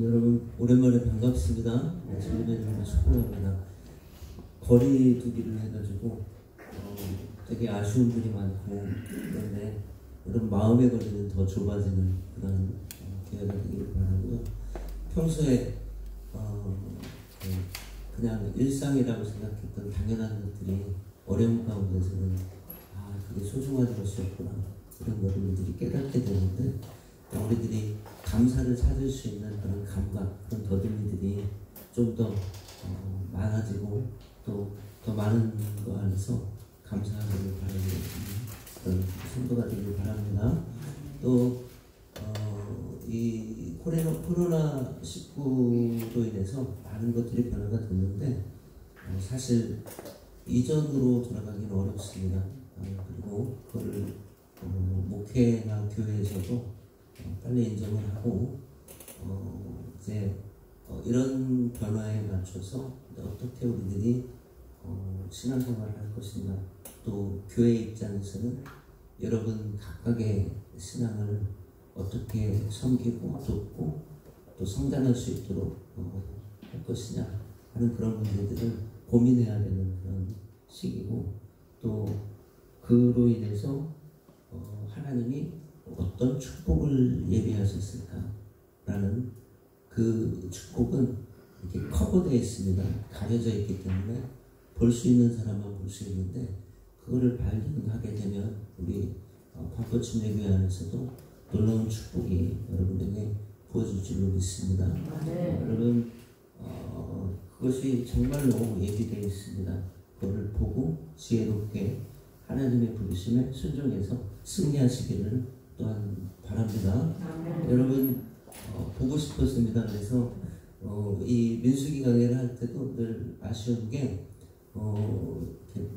여러분 오랜만에 반갑습니다. 주님의 축복합니다. 거리 두기를 해가지고 되게 아쉬운 분이 많고 그런데 여러분 마음의 거리는 더 좁아지는 그런 기회가 되기를 바라고요. 평소에 그냥 일상이라고 생각했던 당연한 것들이 어려운 가운데서는 그게 소중한 것이었구나 이런 여러분들이 깨닫게 되는데 우리들이 감사를 찾을 수 있는 그런 감각, 그런 더듬이들이 좀 더 많아지고 또 더 많은 거 안에서 감사하기를 바라는 그런 성도가 되길 바랍니다. 또 이 코로나19로 인해서 많은 것들이 변화가 됐는데 사실 이전으로 돌아가기는 어렵습니다. 그리고 그걸 목회나 교회에서도 빨리 인정을 하고 이제 이런 변화에 맞춰서 어떻게 우리들이 신앙생활을 할 것인가, 또 교회 입장에서는 여러분 각각의 신앙을 어떻게 섬기고 돕고 또 성장할 수 있도록 할 것이냐 하는 그런 문제들을 고민해야 되는 그런 시기고, 또 그로 인해서 하나님이 어떤 축복을 예비하셨을까라는 그 축복은 이렇게 커버되어 있습니다. 가려져 있기 때문에 볼 수 있는 사람만 볼 수 있는데 그거를 발견하게 되면 우리 반포침례교회 안에서도 놀라운 축복이 여러분에게 부어질 줄로 믿습니다. 여러분 그것이 정말로 예비되어 있습니다. 그거를 보고 지혜롭게 하나님의 부르심에 순종해서 승리하시기를 또한 바랍니다. 여러분 보고 싶었습니다. 그래서 이 민수기 강의를 할 때도 늘 아쉬운 게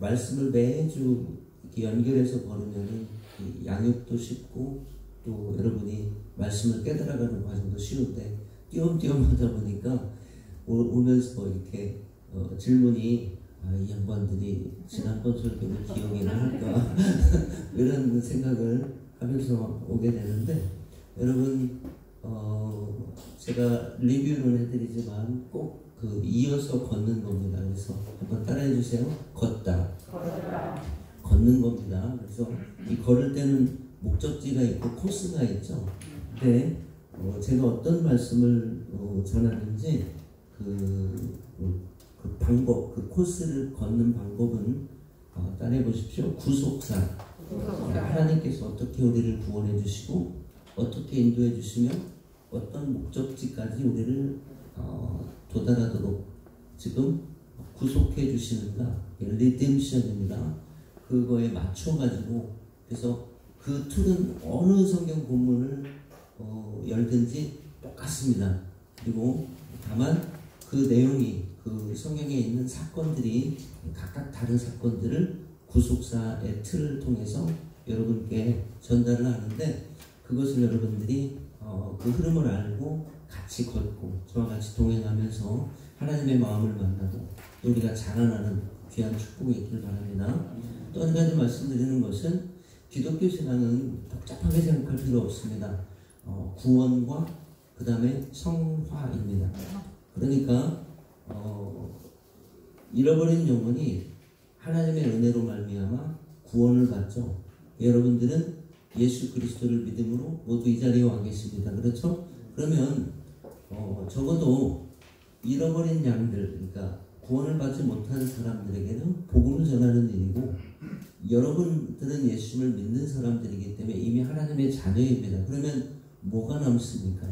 말씀을 매주 이렇게 연결해서 걸으면 양육도 쉽고 또 여러분이 말씀을 깨달아가는 과정도 쉬운데 띄엄띄엄 하다 보니까 오면서 이렇게 질문이 이 양반들이 지난번 설교를 기억이나 할까 이런 생각을 하면서 오게 되는데, 여러분 제가 리뷰는 해드리지만 꼭 이어서 걷는 겁니다. 그래서 한번 따라해 주세요. 걷다. 걷는 겁니다. 그래서 이 걸을 때는 목적지가 있고 코스가 있죠. 근데 제가 어떤 말씀을 전하는지 그 방법, 그 코스를 걷는 방법은 따라해 보십시오. 구속사. 하나님께서 어떻게 우리를 구원해 주시고 어떻게 인도해 주시며 어떤 목적지까지 우리를 도달하도록 지금 구속해 주시는가, 리뎀션입니다. 그거에 맞춰가지고, 그래서 그 툴은 어느 성경 본문을 열든지 똑같습니다. 그리고 다만 그 내용이 그 성경에 있는 사건들이 각각 다른 사건들을 구속사의 틀을 통해서 여러분께 전달을 하는데, 그것을 여러분들이 그 흐름을 알고 같이 걷고 저와 같이 동행하면서 하나님의 마음을 만나고 또 우리가 자라나는 귀한 축복이 있기를 바랍니다. 또 한 가지 말씀드리는 것은 기독교 신앙은 복잡하게 생각할 필요 없습니다. 구원과 그 다음에 성화입니다. 그러니까 잃어버린 영혼이 하나님의 은혜로 말미암아 구원을 받죠. 여러분들은 예수 그리스도를 믿음으로 모두 이 자리에 와 계십니다. 그렇죠? 그러면 적어도 잃어버린 양들, 그러니까 구원을 받지 못한 사람들에게는 복음을 전하는 일이고, 여러분들은 예수를 믿는 사람들이기 때문에 이미 하나님의 자녀입니다. 그러면 뭐가 남습니까?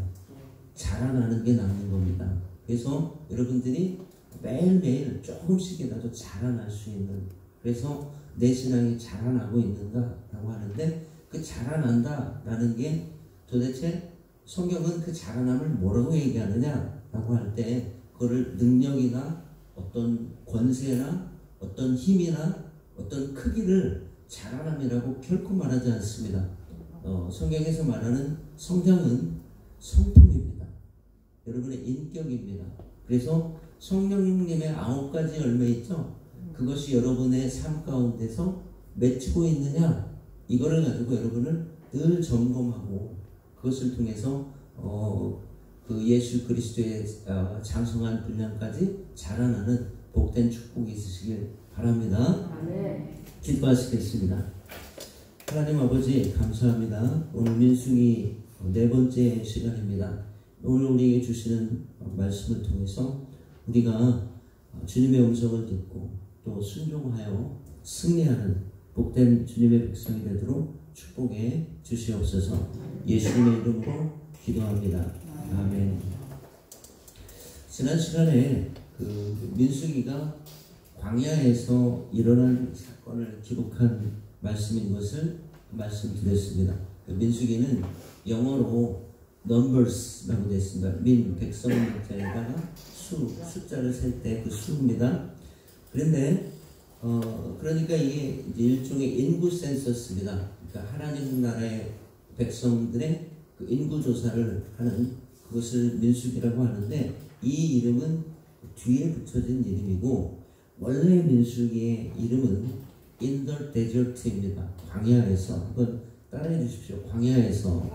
자라나는 게 남는 겁니다. 그래서 여러분들이 매일매일 조금씩이라도 자라날 수 있는, 그래서 내 신앙이 자라나고 있는가라고 하는데, 그 자라난다라는 게 도대체 성경은 그 자라남을 뭐라고 얘기하느냐라고 할 때 그거를 능력이나 어떤 권세나 어떤 힘이나 어떤 크기를 자라남이라고 결코 말하지 않습니다. 성경에서 말하는 성장은 성품입니다. 여러분의 인격입니다. 그래서 성령님의 9가지 열매 있죠? 그것이 여러분의 삶 가운데서 맺히고 있느냐, 이거를 가지고 여러분을 늘 점검하고 그것을 통해서 그 예수 그리스도의 장성한 분량까지 자라나는 복된 축복이 있으시길 바랍니다. 기도하시겠습니다. 하나님 아버지 감사합니다. 오늘 민수기 4번째 시간입니다. 오늘 우리에게 주시는 말씀을 통해서 우리가 주님의 음성을 듣고 또 순종하여 승리하는 복된 주님의 백성이 되도록 축복해 주시옵소서. 예수님의 이름으로 기도합니다. 아멘. 지난 시간에 그 민수기가 광야에서 일어난 사건을 기록한 말씀인 것을 말씀드렸습니다. 민수기는 영어로 numbers라고 되어 있습니다. 민, 백성자에다가 숫자를 셀 때 그 수입니다. 그런데 그러니까 이게 이제 일종의 인구 센서스입니다. 그러니까 하나님 나라의 백성들의 그 인구 조사를 하는 그것을 민수기라고 하는데, 이 이름은 뒤에 붙여진 이름이고 원래 민수기의 이름은 In the Desert입니다. 광야에서. 한번 따라해 주십시오. 광야에서.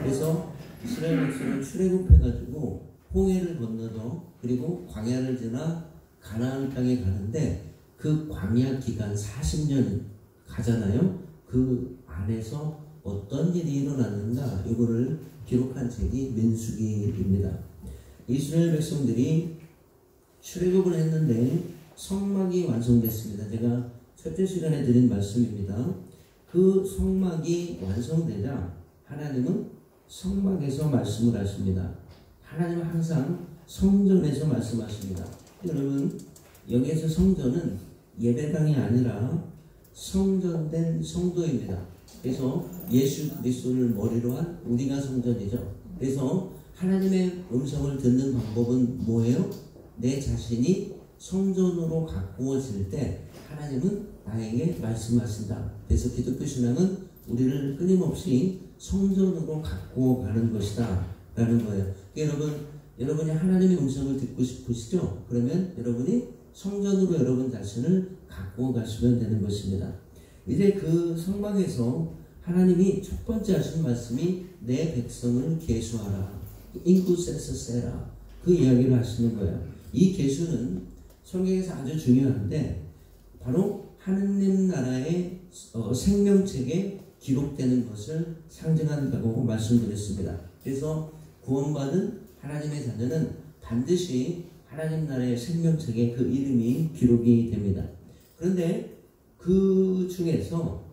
그래서 이스라엘 백성은 출애굽해가지고 홍해를 건너서 그리고 광야를 지나 가나안 땅에 가는데, 그 광야 기간 40년 가잖아요. 그 안에서 어떤 일이 일어났는가, 이거를 기록한 책이 민수기입니다. 이스라엘 백성들이 출애굽을 했는데 성막이 완성됐습니다. 제가 첫째 시간에 드린 말씀입니다. 그 성막이 완성되자 하나님은 성막에서 말씀을 하십니다. 하나님은 항상 성전에서 말씀하십니다. 여러분, 여기에서 성전은 예배당이 아니라 성전된 성도입니다. 그래서 예수 그리스도를 머리로 한 우리가 성전이죠. 그래서 하나님의 음성을 듣는 방법은 뭐예요? 내 자신이 성전으로 가꾸어질 때 하나님은 나에게 말씀하신다. 그래서 기독교 신앙은 우리를 끊임없이 성전으로 가꾸어 가는 것이다 라는 거예요. 그러니까 여러분이 하나님의 음성을 듣고 싶으시죠? 그러면 여러분이 성전으로 여러분 자신을 가꾸어 가시면 되는 것입니다. 이제 그 성막에서 하나님이 첫 번째 하신 말씀이 내 백성을 계수하라, 인구 센서스해라, 그 이야기를 하시는 거예요. 이 계수는 성경에서 아주 중요한데 바로 하느님 나라의 생명책에 기록되는 것을 상징한다고 말씀드렸습니다. 그래서 구원받은 하나님의 자녀는 반드시 하나님 나라의 생명책에 그 이름이 기록이 됩니다. 그런데 그 중에서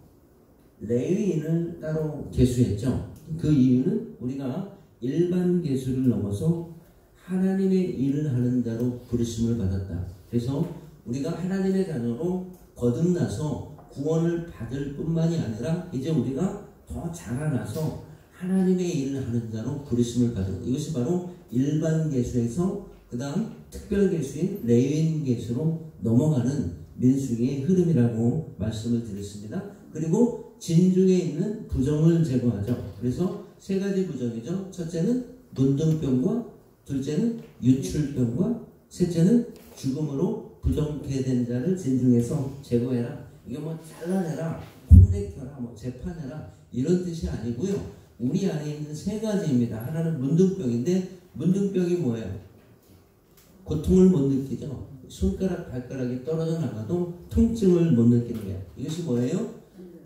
레위인을 따로 계수했죠. 그 이유는 우리가 일반 계수를 넘어서 하나님의 일을 하는 자로 부르심을 받았다. 그래서 우리가 하나님의 자녀로 거듭나서 구원을 받을 뿐만이 아니라 이제 우리가 더 자라나서 하나님의 일을 하는 자로 부르심을 받은, 이것이 바로 일반 계수에서 그 다음 특별 계수인 레위인 계수로 넘어가는 민수기의 흐름이라고 말씀을 드렸습니다. 그리고 진중에 있는 부정을 제거하죠. 그래서 세 가지 부정이죠. 첫째는 문둥병과, 둘째는 유출병과, 셋째는 죽음으로 부정케 된 자를 진중에서 제거해라. 이게 뭐 잘라내라, 혼내켜라, 뭐 재판해라 이런 뜻이 아니고요. 우리 안에 있는 세 가지입니다. 하나는 문둥병인데, 문둥병이 뭐예요? 고통을 못 느끼죠. 손가락, 발가락이 떨어져 나가도 통증을 못 느끼는 거예요. 이것이 뭐예요?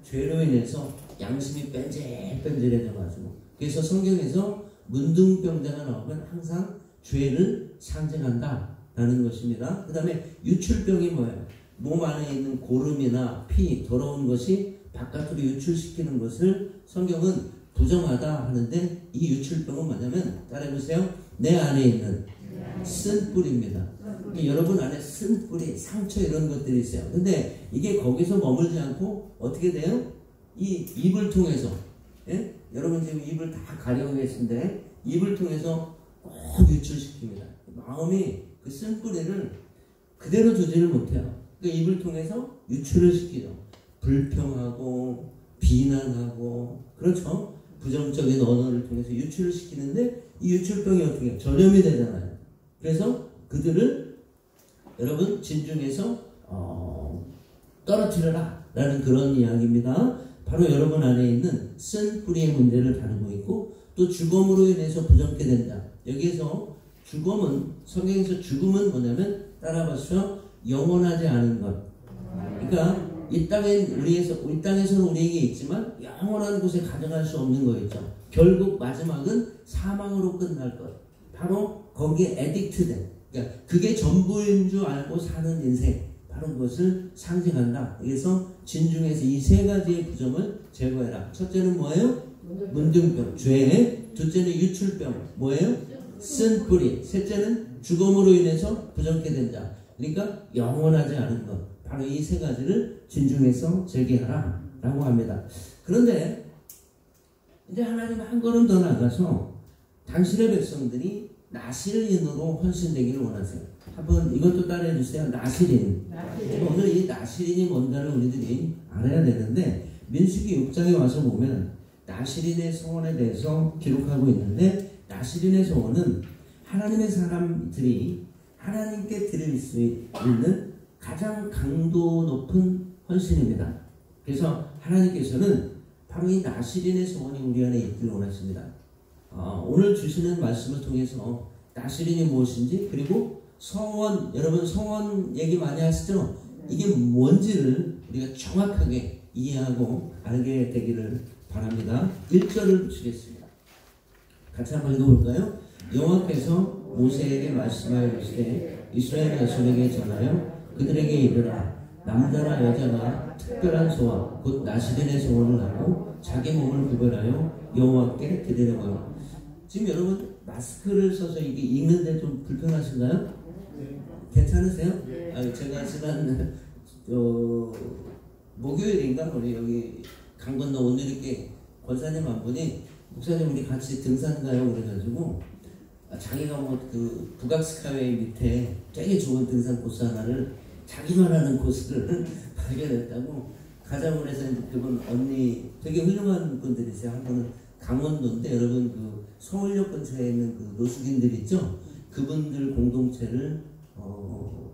죄로 인해서 양심이 뺀질뺀질해져가지고. 그래서 성경에서 문둥병자가 나오면 항상 죄를 상징한다 라는 것입니다. 그 다음에 유출병이 뭐예요? 몸 안에 있는 고름이나 피, 더러운 것이 바깥으로 유출시키는 것을 성경은 부정하다 하는데, 이 유출병은 뭐냐면, 따라해보세요. 내 안에 있는 쓴뿌리입니다. 여러분 안에 쓴뿌리, 상처 이런 것들이 있어요. 근데 이게 거기서 머물지 않고 어떻게 돼요? 이 입을 통해서, 예? 여러분 지금 입을 다 가리고 계신데 입을 통해서 꼭 유출시킵니다. 마음이 그 쓴뿌리를 그대로 두지를 못해요. 그 입을 통해서 유출을 시키죠. 불평하고 비난하고, 그렇죠? 부정적인 언어를 통해서 유출을 시키는데, 이 유출병이 어떻게 해요? 전염이 되잖아요. 그래서 그들을 여러분 진중에서 떨어뜨려라 라는 그런 이야기입니다. 바로 여러분 안에 있는 쓴 뿌리의 문제를 다루고 있고, 또 죽음으로 인해서 부정케 된다. 여기에서 죽음은, 성경에서 죽음은 뭐냐면 따라봐서 영원하지 않은 것. 그러니까 이 땅에서는 우리에게 있지만 영원한 곳에 가져갈 수 없는 거였죠. 결국 마지막은 사망으로 끝날 것. 바로 거기에 애딕트된, 그러니까 그게 전부인 줄 알고 사는 인생, 바로 그것을 상징한다. 그래서 진중에서 이 세 가지의 부정을 제거해라. 첫째는 뭐예요? 문둥병, 죄. 둘째는 유출병, 뭐예요? 쓴뿌리. 셋째는 죽음으로 인해서 부정케 된 자. 그러니까 영원하지 않은 것. 바로 이 세 가지를 진중에서 제기하라 라고 합니다. 그런데 이제 하나님 한 걸음 더 나가서 당신의 백성들이 나실인으로 헌신되기를 원하세요. 한번 이것도 따라해 주세요. 나실인. 오늘 이 나실인이 뭔가를 우리들이 알아야 되는데, 민수기 6장에 와서 보면 나실인의 소원에 대해서 기록하고 있는데, 나실인의 소원은 하나님의 사람들이 하나님께 드릴 수 있는 가장 강도 높은 헌신입니다. 그래서 하나님께서는 바로 이 나실인의 소원이 우리 안에 있기를 원하십니다. 오늘 주시는 말씀을 통해서 나실인이 무엇인지, 그리고 성원, 여러분 성원 얘기 많이 하시죠? 이게 뭔지를 우리가 정확하게 이해하고 알게 되기를 바랍니다. 1절을 붙이겠습니다. 같이 한번 읽어볼까요? 여호와께서 모세에게 말씀하여 이르시되 이스라엘 자손에게 전하여 그들에게 이르라. 남자나 여자가 특별한 소원 곧 나실인의 소원을 하고 자기 몸을 구별하여 여호와께 드리려고요. 지금 여러분 마스크를 써서 이게 읽는데 좀 불편하신가요? 괜찮으세요? 제가 지난 목요일인가 우리 여기 강 건너 오늘 이렇게 권사님 한 분이 목사님 우리 같이 등산 가요 그래가지고 자기가 뭐 그 북악스카이웨이 밑에 되게 좋은 등산 코스 하나를 자기만 하는 코스를 발견했다고 가자고 해서 그분 언니 되게 훌륭한 분들이세요. 한 분은 강원도인데 여러분 그 서울역 근처에 있는 그 노숙인들 있죠? 그분들 공동체를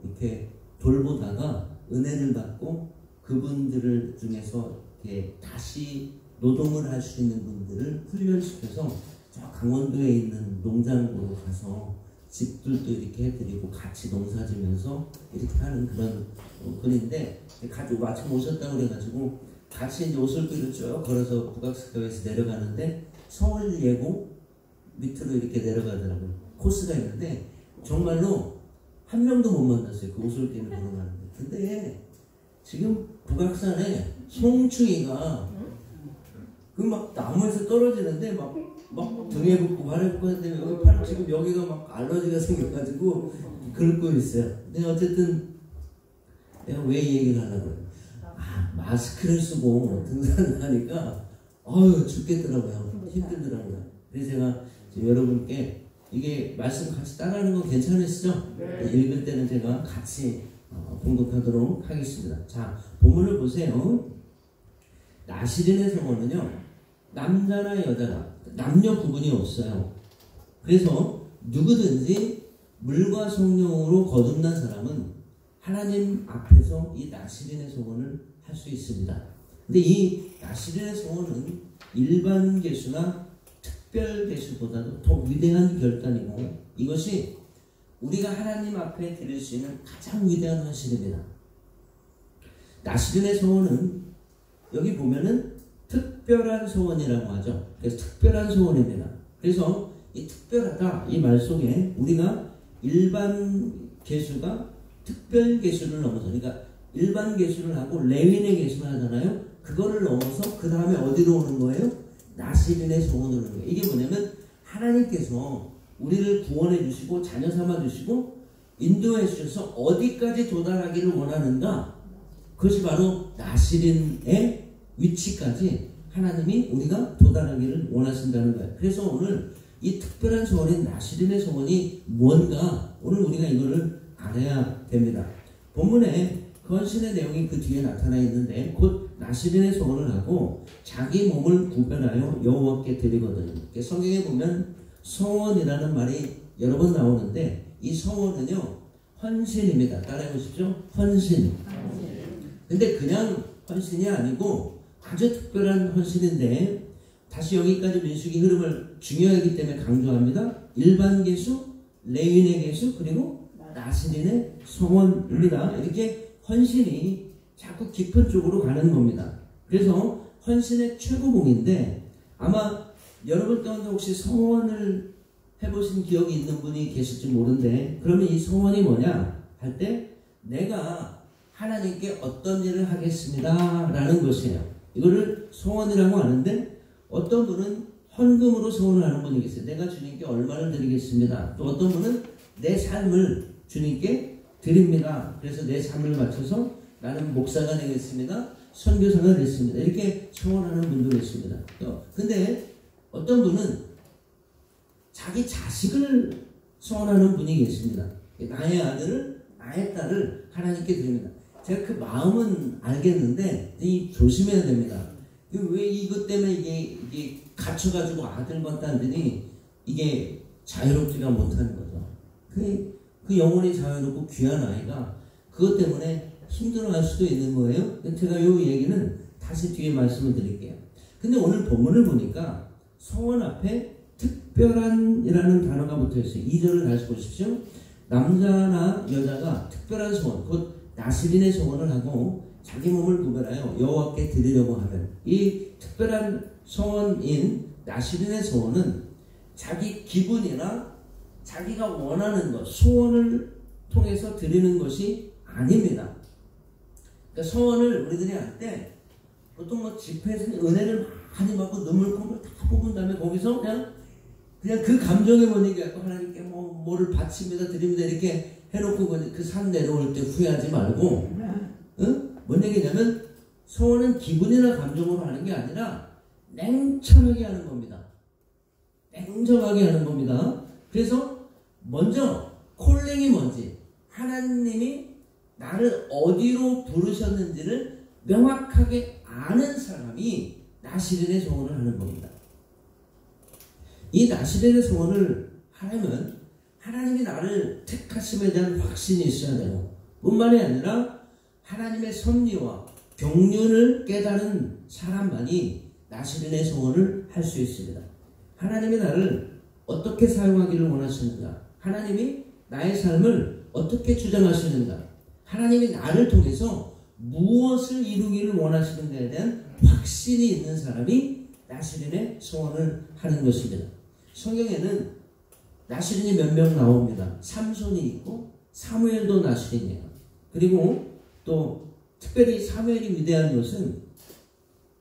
이렇게 돌보다가 은혜를 받고 그분들을 중에서 이렇게 다시 노동을 할 수 있는 분들을 훈련시켜서 저 강원도에 있는 농장으로 가서 집들도 이렇게 해드리고 같이 농사지면서 이렇게 하는 그런 분인데 마침 오셨다고 그래가지고 같이 이제 오솔길을 쭉 걸어서 북악스카이에서 내려가는데 서울 예고 밑으로 이렇게 내려가더라고요. 코스가 있는데 정말로 한 명도 못 만났어요. 그 오솔길을 걸어가는데. 근데 지금 북악산에 송충이가 그 막 나무에서 떨어지는데 막 등에 붙고 발에 붙고 했는데 여기 팔 지금 여기가 막 알러지가 생겨가지고 긁고 있어요. 근데 어쨌든 내가 왜 이 얘기를 하려고요? 마스크를 쓰고 등산을 하니까 죽겠더라고요. 힘들더라고요. 그래서 제가 지금 여러분께 이게 말씀 같이 따라하는 거 괜찮으시죠? 네. 읽을 때는 제가 같이 봉독하도록 하겠습니다. 자, 본문을 보세요. 나실인의 소원은요, 남자나 여자나 남녀 구분이 없어요. 그래서 누구든지 물과 성령으로 거듭난 사람은 하나님 앞에서 이 나실인의 소원을 할 수 있습니다. 근데 이 나실인의 소원은 일반 계수나 특별 계수보다도 더 위대한 결단이고, 이것이 우리가 하나님 앞에 드릴 수 있는 가장 위대한 헌신입니다. 나실인의 소원은 여기 보면은 특별한 소원이라고 하죠. 그래서 특별한 소원입니다. 그래서 이 특별하다 이 말 속에 우리가 일반 계수가 특별 계수를 넘어서, 그러니까 일반 계수를 하고 레위인의 계수를 하잖아요. 그거를 넘어서 그 다음에 어디로 오는 거예요? 나실인의 소원으로 오는 거예요. 이게 뭐냐면 하나님께서 우리를 구원해 주시고 자녀 삼아 주시고 인도해 주셔서 어디까지 도달하기를 원하는가, 그것이 바로 나실인의 위치까지 하나님이 우리가 도달하기를 원하신다는 거예요. 그래서 오늘 이 특별한 소원인 나실인의 소원이 뭔가 오늘 우리가 이거를 알아야 됩니다. 본문에 그 헌신의 내용이 그 뒤에 나타나 있는데 곧 나실인의 소원을 하고 자기 몸을 구별하여 여호와께 드리거든요. 성경에 보면 성원이라는 말이 여러 번 나오는데 이 성원은요 헌신입니다. 따라해 보십시오. 헌신. 근데 그냥 헌신이 아니고 아주 특별한 헌신인데, 다시 여기까지 민수기 흐름을 중요하기 때문에 강조합니다. 일반 계수, 레위인의 계수, 그리고 나시린의 성원입니다. 이렇게 헌신이 자꾸 깊은 쪽으로 가는 겁니다. 그래서 헌신의 최고봉인데, 아마 여러분 가운데 혹시 성원을 해보신 기억이 있는 분이 계실지 모르는데, 그러면 이 성원이 뭐냐 할 때 내가 하나님께 어떤 일을 하겠습니다 라는 것이에요. 이거를 성원이라고 하는데, 어떤 분은 헌금으로 소원을 하는 분이 계세요. 내가 주님께 얼마를 드리겠습니다. 또 어떤 분은 내 삶을 주님께 드립니다. 그래서 내 삶을 맞춰서 나는 목사가 되겠습니다. 선교사가 되겠습니다. 이렇게 소원하는 분도 계십니다. 근데 어떤 분은 자기 자식을 소원하는 분이 계십니다. 나의 아들을, 나의 딸을 하나님께 드립니다. 제가 그 마음은 알겠는데 조심해야 됩니다. 왜 이것 때문에 이게 갇혀가지고 아들과 딸들이 이게 자유롭지가 못하는 거죠. 그 영혼이 자유롭고 귀한 아이가 그것 때문에 힘들어할 수도 있는 거예요. 제가 이 얘기는 다시 뒤에 말씀을 드릴게요. 근데 오늘 본문을 보니까 성원 앞에 특별한이라는 단어가 붙어있어요. 2절을 다시 보십시오. 남자나 여자가 특별한 소원, 곧 나시린의 소원을 하고 자기 몸을 구별하여 여호와께 드리려고 하면, 이 특별한 소원인 나시린의 소원은 자기 기분이나 자기가 원하는 것, 소원을 통해서 드리는 것이 아닙니다. 그러니까 소원을 우리들이 할 때 보통 집회에서 은혜를 많이 받고 눈물콧물 다 뽑은 다음에 거기서 그냥 그 감정에 못 이겨갖고 하나님께 뭐를 바칩니다, 드립니다 이렇게 해놓고 그 산 내려올 때 후회하지 말고, 뭔 얘기냐면 소원은 기분이나 감정으로 하는 게 아니라 냉철하게 하는 겁니다. 냉정하게 하는 겁니다. 그래서 먼저 콜링이 뭔지, 하나님이 나를 어디로 부르셨는지를 명확하게 아는 사람이 나시린의 소원을 하는 겁니다. 이 나시린의 소원을 하려면 하나님이 나를 택하심에 대한 확신이 있어야 되고, 뿐만이 아니라 하나님의 섭리와 경륜을 깨달은 사람만이 나시린의 소원을 할 수 있습니다. 하나님이 나를 어떻게 사용하기를 원하시는가, 하나님이 나의 삶을 어떻게 주장하시는가, 하나님이 나를 통해서 무엇을 이루기를 원하시는가에 대한 확신이 있는 사람이 나시린의 소원을 하는 것입니다. 성경에는 나시린이 몇 명 나옵니다. 삼손이 있고 사무엘도 나시린이에요. 그리고 또 특별히 사무엘이 위대한 것은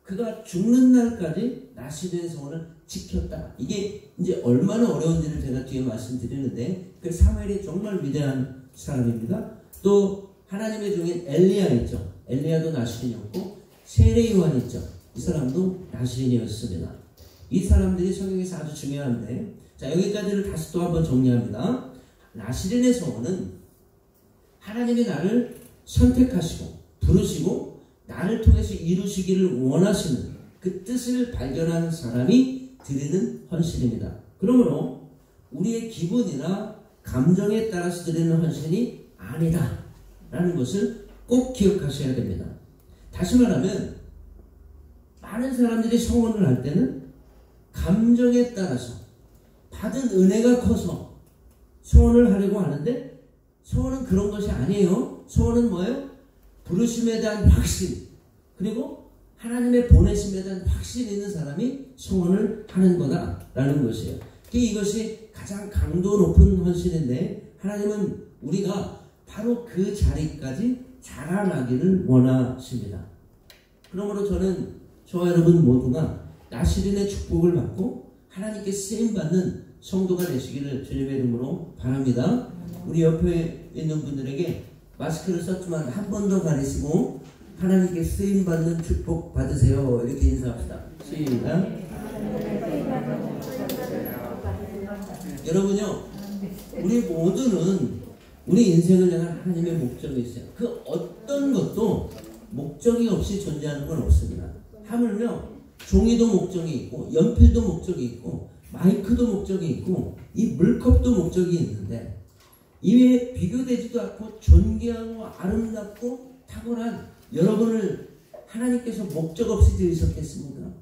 그가 죽는 날까지 나시린의 소원을 지켰다. 이게 이제 얼마나 어려운지를 제가 뒤에 말씀드리는데, 그 사무엘이 정말 위대한 사람입니다. 또 하나님의 종인 엘리야 있죠. 엘리야도 나시린이었고, 세례 요한 있죠. 이 사람도 나시린이었습니다. 이 사람들이 성경에서 아주 중요한데, 자, 여기까지를 다시 또 한번 정리합니다. 나시린의 소원은 하나님이 나를 선택하시고 부르시고 나를 통해서 이루시기를 원하시는 그 뜻을 발견하는 사람이 드리는 헌신입니다. 그러므로 우리의 기분이나 감정에 따라서 드리는 헌신이 아니다 라는 것을 꼭 기억하셔야 됩니다. 다시 말하면 많은 사람들이 소원을 할 때는 감정에 따라서 받은 은혜가 커서 소원을 하려고 하는데, 소원은 그런 것이 아니에요. 소원은 뭐예요? 부르심에 대한 확신, 그리고 하나님의 보내심에 대한 확신이 있는 사람이 소원을 하는 거다라는 것이에요. 이것이 가장 강도 높은 헌신인데, 하나님은 우리가 바로 그 자리까지 자라나기를 원하십니다. 그러므로 저는 저와 여러분 모두가 나시린의 축복을 받고 하나님께 쓰임받는 성도가 되시기를 주님의 이름으로 바랍니다. 우리 옆에 있는 분들에게 마스크를 썼지만 한 번 더 가리시고 하나님께 쓰임받는 축복 받으세요. 이렇게 인사합시다. 시작. 여러분요, 우리 모두는 우리 인생을 향한 하나님의 목적이 있어요. 그 어떤 것도 목적이 없이 존재하는 건 없습니다. 하물며 종이도 목적이 있고, 연필도 목적이 있고, 마이크도 목적이 있고, 이 물컵도 목적이 있는데, 이외에 비교되지도 않고 존귀하고 아름답고 탁월한 여러분을 하나님께서 목적 없이 지으셨겠습니까?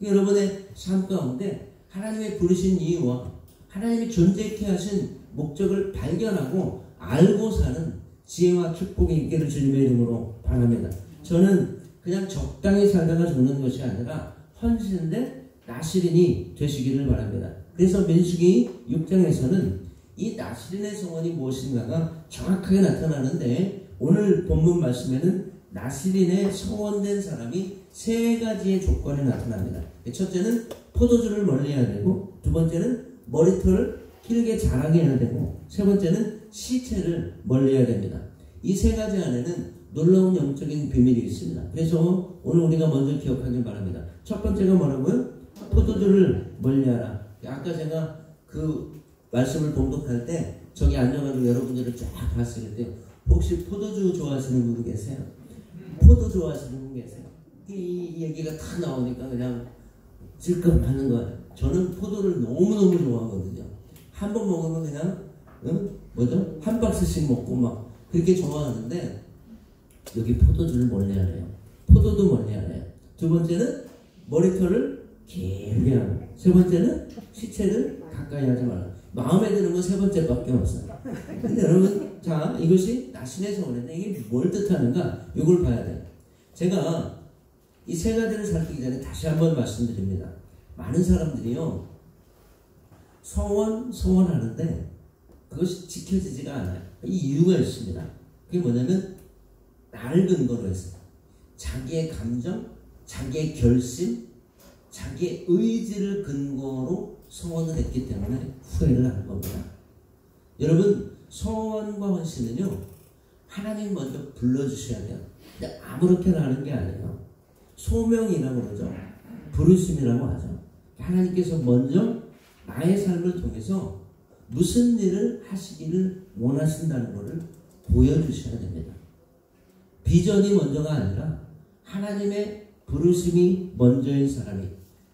여러분의 삶 가운데 하나님의 부르신 이유와 하나님이 존재케 하신 목적을 발견하고 알고 사는 지혜와 축복이 있기를 주님의 이름으로 바랍니다. 저는 그냥 적당히 살다가 죽는 것이 아니라 헌신된 나시린이 되시기를 바랍니다. 그래서 민수기 6장에서는 이 나시린의 성원이 무엇인가가 정확하게 나타나는데, 오늘 본문 말씀에는 나시린의 성원된 사람이 세 가지의 조건에 나타납니다. 첫째는 포도주를 멀리해야 되고, 두 번째는 머리털을 길게 자라게 해야 되고, 세 번째는 시체를 멀리해야 됩니다. 이 세 가지 안에는 놀라운 영적인 비밀이 있습니다. 그래서 오늘 우리가 먼저 기억하길 바랍니다. 첫 번째가 뭐라고요? 포도주를 멀리하라. 아까 제가 그 말씀을 봉독할 때 저기 앉아가지고 여러분들을 쫙 봤을 때, 혹시 포도주 좋아하시는 분 계세요? 포도 좋아하시는 분 계세요? 이 얘기가 다 나오니까 그냥 질끔 하는 거예요. 저는 포도를 너무너무 좋아하거든요. 한 번 먹으면 그냥 한 박스씩 먹고 막 그렇게 좋아하는데, 여기 포도주를 멀리하래요. 포도도 멀리하래요. 두 번째는 머리털을 길게 하고, 세 번째는 시체를 가까이 하지 말라. 마음에 드는 건 세 번째밖에 없어요. 근데 여러분, 자, 이것이 나신의 서원인데 이게 뭘 뜻하는가? 이걸 봐야 돼요. 제가 이 세 가지를 살피기 전에 다시 한번 말씀드립니다. 많은 사람들이요, 서원하는데 그것이 지켜지지가 않아요. 이 이유가 있습니다. 그게 뭐냐면 나를 근거로 해서 자기의 감정, 자기의 결심, 자기의 의지를 근거로 서원을 했기 때문에 후회를 하는 겁니다. 여러분, 서원과 헌신은요, 하나님 먼저 불러주셔야 돼요. 근데 아무렇게나 하는 게 아니에요. 소명이라고 그러죠. 부르심이라고 하죠. 하나님께서 먼저 나의 삶을 통해서 무슨 일을 하시기를 원하신다는 것을 보여주셔야 됩니다. 비전이 먼저가 아니라 하나님의 부르심이 먼저인 사람이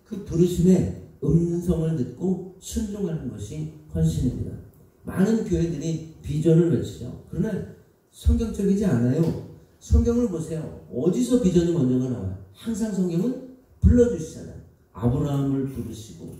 그 부르심의 음성을 듣고 순종하는 것이 헌신입니다. 많은 교회들이 비전을 외치죠. 그러나 성경적이지 않아요. 성경을 보세요. 어디서 비전이 먼저가 나와요? 항상 성경은 불러주시잖아요. 아브라함을 부르시고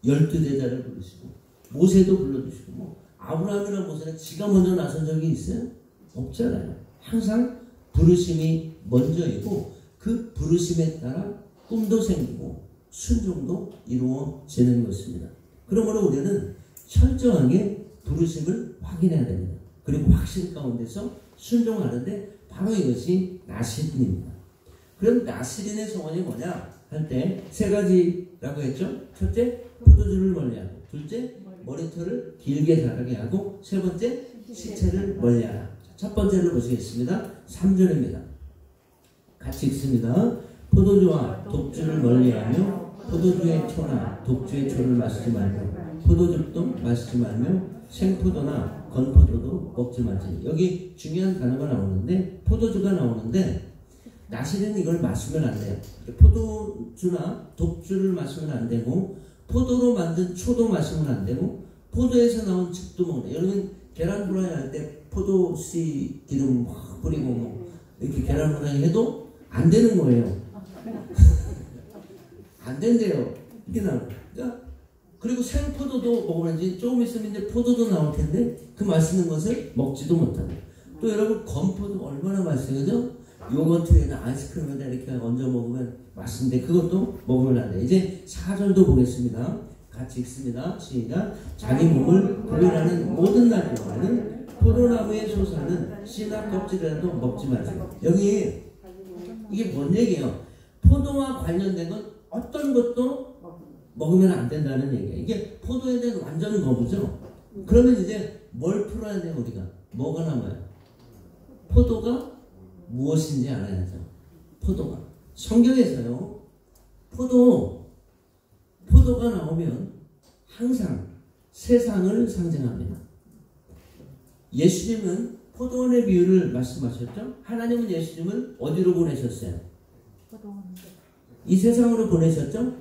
12제자를 부르시고 모세도 불러주시고, 아브라함이나 모세는 지가 먼저 나선 적이 있어요? 없잖아요. 항상 부르심이 먼저이고 그 부르심에 따라 꿈도 생기고 순종도 이루어지는 것입니다. 그러므로 우리는 철저하게 부르심을 확인해야 됩니다. 그리고 확신 가운데서 순종하는데 바로 이것이 나시린입니다. 그럼 나시린의 소원이 뭐냐 할 때 세 가지라고 했죠. 첫째, 포도주를 멀리하고, 둘째, 머리털을 길게 자라게 하고, 세 번째, 시체를 멀리하라. 첫 번째를 보시겠습니다. 3절입니다. 같이 읽습니다. 포도주와 독주를 멀리하며 포도주의 초나 독주의 초를 마시지 말며 포도즙도 마시지 말며 생포도나 건포도도 먹지 말지. 여기 중요한 단어가 나오는데, 포도주가 나오는데, 나시는 이걸 마시면 안 돼요. 포도주나 독주를 마시면 안 되고, 포도로 만든 초도 마시면 안 되고, 포도에서 나온 즙도 먹는. 여러분 계란 후라이 할 때 포도씨 기름 막 뿌리고 뭐 이렇게 계란 후라이 해도 안 되는 거예요. 안 된대요. 이게 나오니까. 그리고 생포도도 먹으면지 조금 있으면 이제 포도도 나올 텐데 그 맛있는 것을 먹지도 못하고. 또 여러분 건포도 얼마나 맛있어요? 요거트에다 아이스크림에다 이렇게 얹어 먹으면 맛있는데 그것도 먹으면 안 돼. 이제 4절도 보겠습니다. 같이 읽습니다. 시작. 자기 몸을 구별하는 모든 날 동안은 포도나무에 솟아는 씨나 껍질이라도 먹지 마세요. 여기 이게 뭔 얘기예요? 포도와 관련된 건 어떤 것도 먹으면 안 된다는 얘기예요. 이게 포도에 대한 완전 거부죠. 그러면 이제 뭘 풀어야 돼요? 우리가 뭐가 남아요? 포도가 무엇인지 알아야죠. 포도가 성경에서요, 포도가 나오면 항상 세상을 상징합니다. 예수님은 포도원의 비유를 말씀하셨죠? 하나님은 예수님을 어디로 보내셨어요? 이 세상으로 보내셨죠?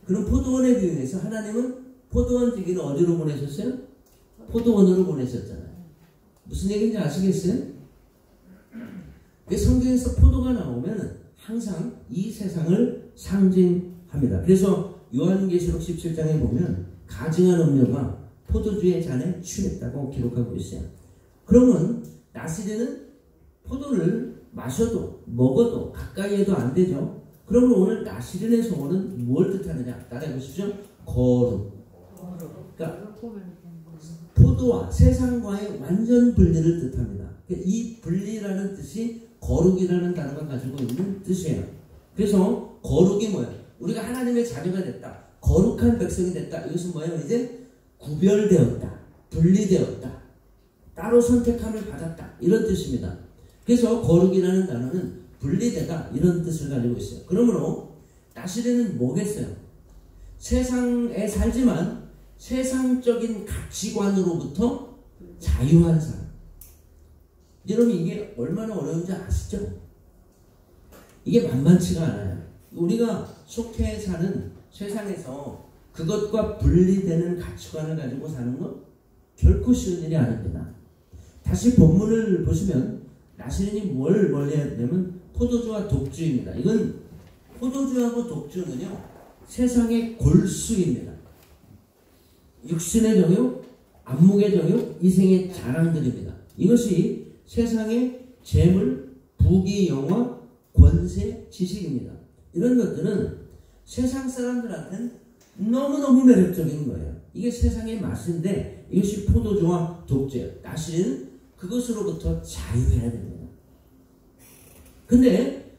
그럼 포도원의 비유에서 하나님은 포도원 지기를 어디로 보내셨어요? 포도원으로 보내셨잖아요. 무슨 얘기인지 아시겠어요? 성경에서 포도가 나오면 항상 이 세상을 상징합니다. 합니다. 그래서 요한계시록 17장에 보면 가증한 음료가 포도주의 잔에 취했다고 기록하고 있어요. 그러면 나시린은 포도를 마셔도 먹어도 가까이 해도 안 되죠. 그러면 오늘 나시린의 소원은 뭘 뜻하느냐? 따라해 보십시오. 거룩. 그러니까 포도와 세상과의 완전 분리를 뜻합니다. 이 분리라는 뜻이 거룩이라는 단어가 가지고 있는 뜻이에요. 그래서 거룩이 뭐예요? 우리가 하나님의 자녀가 됐다. 거룩한 백성이 됐다. 이것은 뭐예요? 이제 구별되었다. 분리되었다. 따로 선택함을 받았다. 이런 뜻입니다. 그래서 거룩이라는 단어는 분리되다. 이런 뜻을 가지고 있어요. 그러므로 나시린은 뭐겠어요? 세상에 살지만 세상적인 가치관으로부터 자유한 사람. 여러분 이게 얼마나 어려운지 아시죠? 이게 만만치가 않아요. 우리가 속해 사는 세상에서 그것과 분리되는 가치관을 가지고 사는 건 결코 쉬운 일이 아닙니다. 다시 본문을 보시면 나시린이 뭘 멀리해야 되냐면 포도주와 독주입니다. 이건 포도주하고 독주는요 세상의 골수입니다. 육신의 정욕, 안목의 정욕, 이생의 자랑들입니다. 이것이 세상의 재물, 부귀, 영화, 권세, 지식입니다. 이런 것들은 세상 사람들한테는 너무너무 매력적인 거예요. 이게 세상의 맛인데 이것이 포도주와 독주예요. 나시린은 그것으로부터 자유해야 됩니다. 근데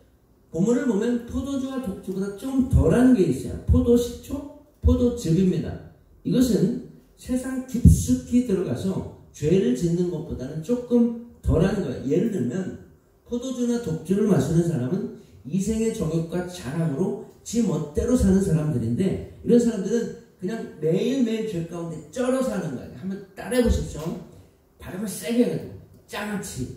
본문을 보면 포도주와 독주보다 좀 덜한 게 있어요. 포도식초, 포도즙입니다. 이것은 세상 깊숙이 들어가서 죄를 짓는 것보다는 조금 덜한 거예요. 예를 들면 포도주나 독주를 마시는 사람은 이생의 정욕과 자랑으로 지 멋대로 사는 사람들인데 이런 사람들은 그냥 매일매일 죄 가운데 쩔어 사는 거예요. 한번 따라해 보십시오. 발음을 세게 해가지고 장아찌.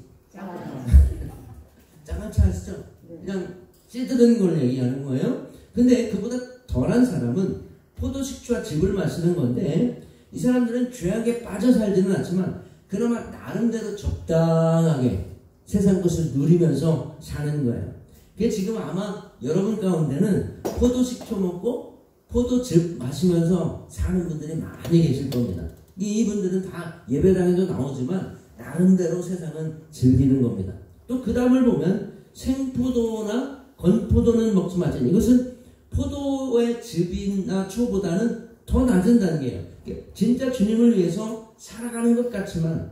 장아찌 아시죠? 그냥 찌드는 걸 얘기하는 거예요. 근데 그보다 덜한 사람은 포도식초와 즙을 마시는 건데 이 사람들은 죄악에 빠져 살지는 않지만 그나마 나름대로 적당하게 세상 것을 누리면서 사는 거예요. 그게 지금 아마 여러분 가운데는 포도식초 먹고 포도즙 마시면서 사는 분들이 많이 계실 겁니다. 이분들은 다 예배당에도 나오지만 나름대로 세상은 즐기는 겁니다. 또 그 다음을 보면 생포도나 건포도는 먹지 마세요. 이것은 포도의 즙이나 초보다는 더 낮은 단계예요. 진짜 주님을 위해서 살아가는 것 같지만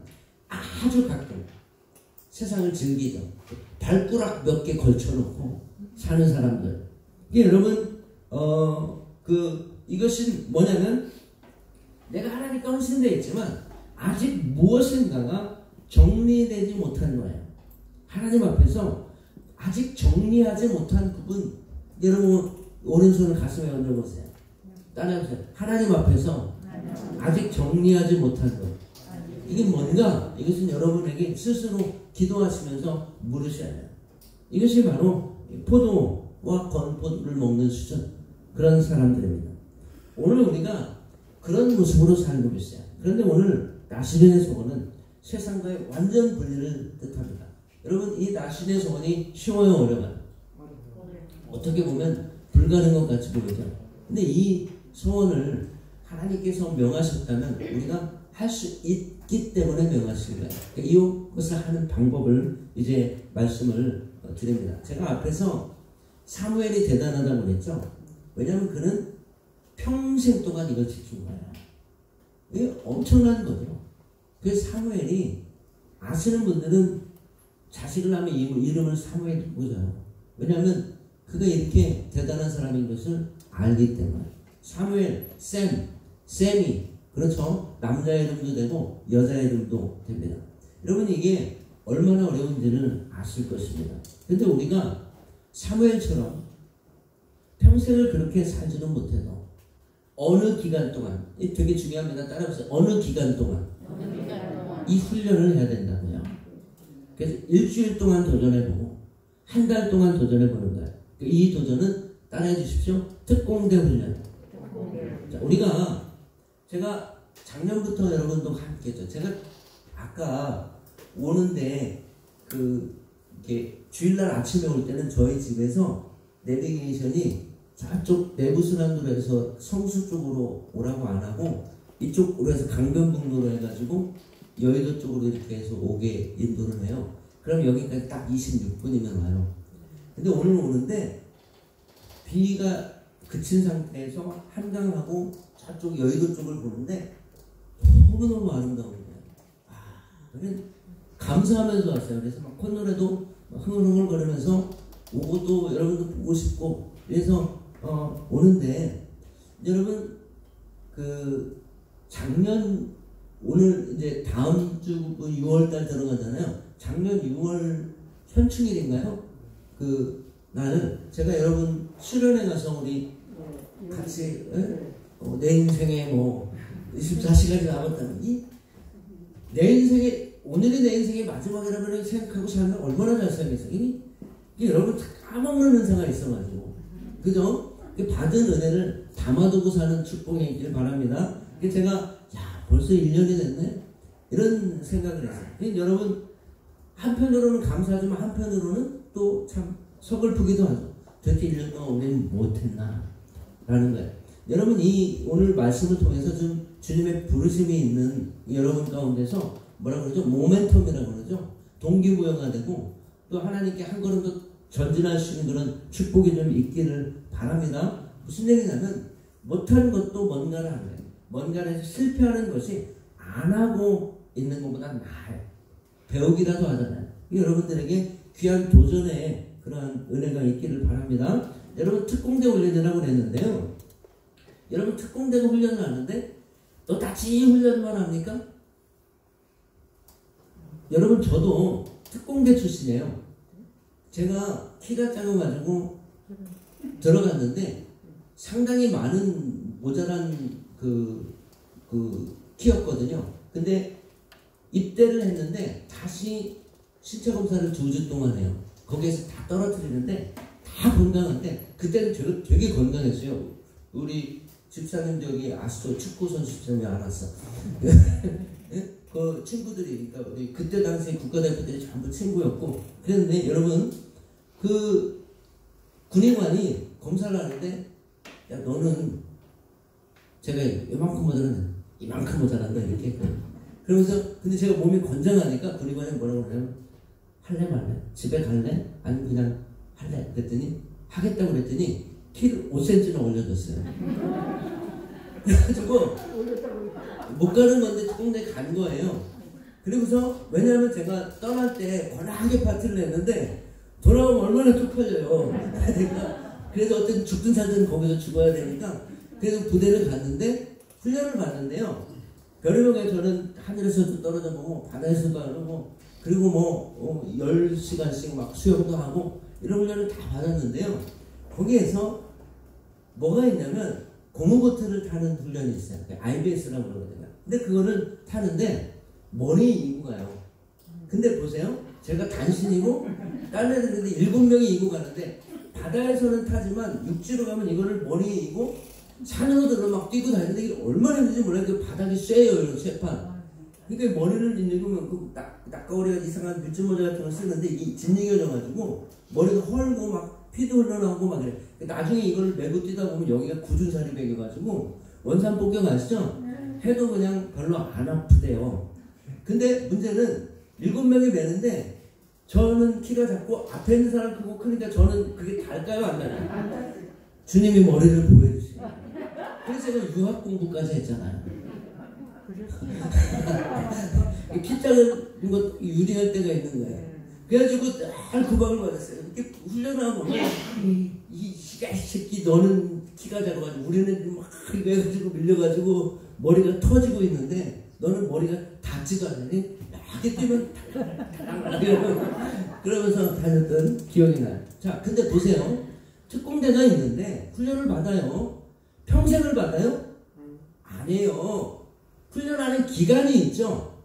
아주 가끔 세상을 즐기죠. 발가락 몇 개 걸쳐놓고 사는 사람들. 이게 여러분 이것이 뭐냐면 내가 하나님과 헌신되어 있지만 아직 무엇인가가 정리되지 못한 거예요. 하나님 앞에서 아직 정리하지 못한 부분. 여러분 오른손을 가슴에 얹어보세요. 따라해보세요. 하나님 앞에서 아직 정리하지 못한 것. 이게 뭔가? 이것은 여러분에게 스스로 기도하시면서 물으셔야 돼요. 이것이 바로 포도와 건포도를 먹는 수준, 그런 사람들입니다. 오늘 우리가 그런 모습으로 살고 있어요. 그런데 오늘 나시린의 소원은 세상과의 완전 분리를 뜻합니다. 여러분 이 나시린의 소원이 쉬워요, 어려워요? 어떻게 보면 불가능한 것 같이 보이죠. 근데 이 소원을 하나님께서 명하셨다면 우리가 할 수 있기 때문에 명하신 거예요. 이것을 하는 방법을 이제 말씀을 드립니다. 제가 앞에서 사무엘이 대단하다고 그랬죠. 왜냐하면 그는 평생 동안 이걸 지킨 거예요. 이게 엄청난 거죠. 그래서 사무엘이 아시는 분들은 자식을 낳으면 이름을 사무엘 부르잖아요. 왜냐하면 그가 이렇게 대단한 사람인 것을 알기 때문에. 사무엘, 샘이 그렇죠. 남자 이름도 되고 여자 이름도 됩니다. 여러분 이게 얼마나 어려운지를 아실 것입니다. 근데 우리가 사무엘처럼 평생을 그렇게 살지는 못해도 어느 기간 동안, 이게 되게 중요합니다. 따라해보세요. 어느 기간 동안 이 훈련을 해야 된다고요. 그래서 일주일 동안 도전해보고 한 달 동안 도전해보는 거예요. 이 도전은 따라해 주십시오. 특공대 훈련. 자, 제가 작년부터 여러분도 함께했죠. 제가 아까 오는데 이렇게 주일날 아침에 올 때는 저희 집에서 내비게이션이 저쪽 내부순환도로 해서 성수 쪽으로 오라고 안 하고 이쪽으로 해서 강변북로로 해가지고 여의도 쪽으로 이렇게 해서 오게 인도를 해요. 그럼 여기까지 딱 26분이면 와요. 근데 오늘 오는데 비가 그친 상태에서 한강하고 저쪽 여의도 쪽을 보는데 너무너무 아름다운 거예요. 감사하면서 왔어요. 그래서 막 콧노래도 흥얼흥얼 거리면서 오고 또 여러분도 보고 싶고 그래서 오는데 여러분 그 작년 오늘 이제 다음 주 6월달 들어가잖아요. 작년 6월 현충일인가요? 그 날을 제가 여러분 수련회 가서 우리 같이 내 인생에 뭐 24시간이 남았다는 내 인생에 오늘이 내 인생의 마지막이라고 생각하고 살면 얼마나 잘 살겠어요? 이게 여러분 까먹는 은사가 있어가지고 그죠? 받은 은혜를 담아두고 사는 축복이 있길 바랍니다. 제가 야 벌써 1년이 됐네? 이런 생각을 했어요. 여러분 한편으로는 감사하지만 한편으로는 또 참 서글프기도 하죠. 도대체 1년 동안 우리는 못했나? 라는 거예요. 여러분 이 오늘 말씀을 통해서 좀 주님의 부르심이 있는 여러분 가운데서 뭐라 그러죠? 모멘텀이라고 그러죠. 동기부여가 되고 또 하나님께 한 걸음 더 전진할 수 있는 그런 축복이 좀 있기를 바랍니다. 무슨 얘기냐면 못하는 것도 뭔가를 하는 거예요. 뭔가를 실패하는 것이 안 하고 있는 것보다 나아요. 배우기라도 하잖아요. 여러분들에게 귀한 도전의 그러한 은혜가 있기를 바랍니다. 여러분 특공대 훈련이라고 그랬는데요. 여러분 특공대가 훈련을 하는데 또 같이 훈련만 합니까? 여러분 저도 특공대 출신이에요. 제가 키가 작아가지고 들어갔는데 상당히 많은 모자란 그 키였거든요. 근데 입대를 했는데 다시 신체 검사를 2주 동안 해요. 거기에서 다 떨어뜨리는데 다 건강한데 그때는 제가 되게 건강했어요. 우리 집사님 저기 아시죠? 축구 선수 집사님이 안 왔어. 그 친구들이 그러니까 우리 그때 당시 국가대표들이 전부 친구였고 그랬는데 여러분 그 군의관이 검사를 하는데 야 너는 제가 이만큼 모자란다 이만큼 모자란다 이렇게 그러면서 근데 제가 몸이 건장하니까 군의관이 뭐라고 그러냐면 할래 말래? 집에 갈래? 아니면 그냥 할래? 그랬더니 하겠다고 그랬더니 키를 5cm나 올려줬어요. 그래가지고 못 가는 건데 특공대 간 거예요. 그리고서 왜냐하면 제가 떠날 때 워낙하게 파티를 했는데 돌아오면 얼마나 쪽팔려요. 그러니까 그래서 어쨌든 죽든 살든 거기서 죽어야 되니까 그래서 부대를 갔는데 훈련을 받는데요. 별의별게 저는 하늘에서도 떨어져 보고 바다에서도 하고 그리고 뭐 10시간씩 막 수영도 하고 이런 훈련을 다 받았는데요. 거기에서 뭐가 있냐면 고무보트를 타는 훈련이 있어요. IBS라고 그러거든요. 근데 그거를 타는데 머리에 이고 가요. 근데 보세요. 제가 단신이고 다른 애들인데 7명이 이고 가는데 바다에서는 타지만 육지로 가면 이거를 머리에 이고 산으로 들어 막 뛰고 다니는데 이게 얼마나 힘든지 몰라요. 그 바닥이 쇠요. 이런 쇠판. 그러니까 머리를 이으면 그 낚아오리가 이상한 물질모자 같은 걸 쓰는데 이게 짓이겨져가지고 머리가 헐고 막 피도 흘러나오고 막 그래. 나중에 이걸 메고 뛰다 보면 여기가 굳은 살이 배겨가지고 원산 폭격 아시죠? 해도 그냥 별로 안 아프대요. 근데 문제는 7명이 매는데 저는 키가 작고 앞에 있는 사람 크고 크니까 저는 그게 닿을까요? 안 닿을까요? 주님이 머리를 보여주세요. 그래서 제가 유학 공부까지 했잖아요. 키 작은 것 유리할 때가 있는 거예요. 그래가지고 날 구박을 받았어요. 이렇게 훈련하고 이 새끼 너는 키가 작아가지고 우리는 막 이거 해가지고 밀려가지고 머리가 터지고 있는데 너는 머리가 닿지도 않으니 이렇게 뛰면 그러면서 다녔던 기억이 나요. 자, 근데 보세요. 특공대가 있는데 훈련을 받아요. 평생을 받아요? 아니에요. 훈련하는 기간이 있죠.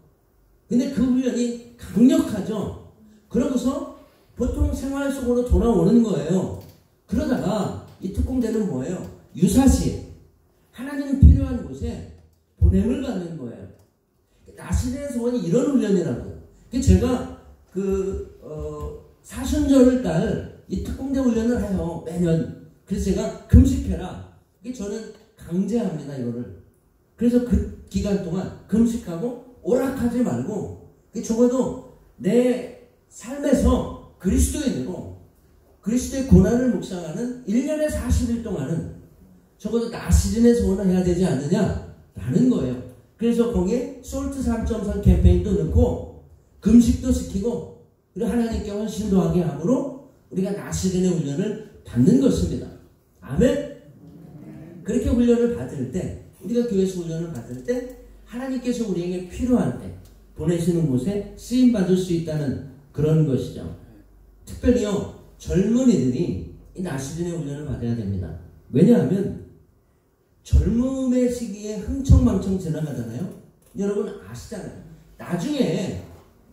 근데 그 훈련이 강력하죠. 그러고서 보통 생활 속으로 돌아오는 거예요. 그러다가 이 특공대는 뭐예요? 유사시. 하나님이 필요한 곳에 보냄을 받는 거예요. 나시대 소원이 이런 훈련이라고요. 제가 사순절을 딸 이 특공대 훈련을 해요. 매년. 그래서 제가 금식해라. 이게 저는 강제합니다, 이거를. 그래서 그 기간 동안 금식하고 오락하지 말고 적어도 내 삶에서 그리스도인으로 그리스도의 고난을 묵상하는 1년에 40일 동안은 적어도 나시즌의 소원을 해야 되지 않느냐라는 거예요. 그래서 거기에 솔트 3.3 캠페인도 넣고 금식도 시키고 그리고 하나님께 헌신도 하게 함으로 우리가 나시즌의 훈련을 받는 것입니다. 아멘. 그렇게 훈련을 받을 때 우리가 교회에서 훈련을 받을 때 하나님께서 우리에게 필요한 때 보내시는 곳에 쓰임받을 수 있다는 그런 것이죠. 특별히요 젊은이들이 이 나시즌의 훈련을 받아야 됩니다. 왜냐하면 젊음의 시기에 흥청망청 지나가잖아요. 여러분 아시잖아요. 나중에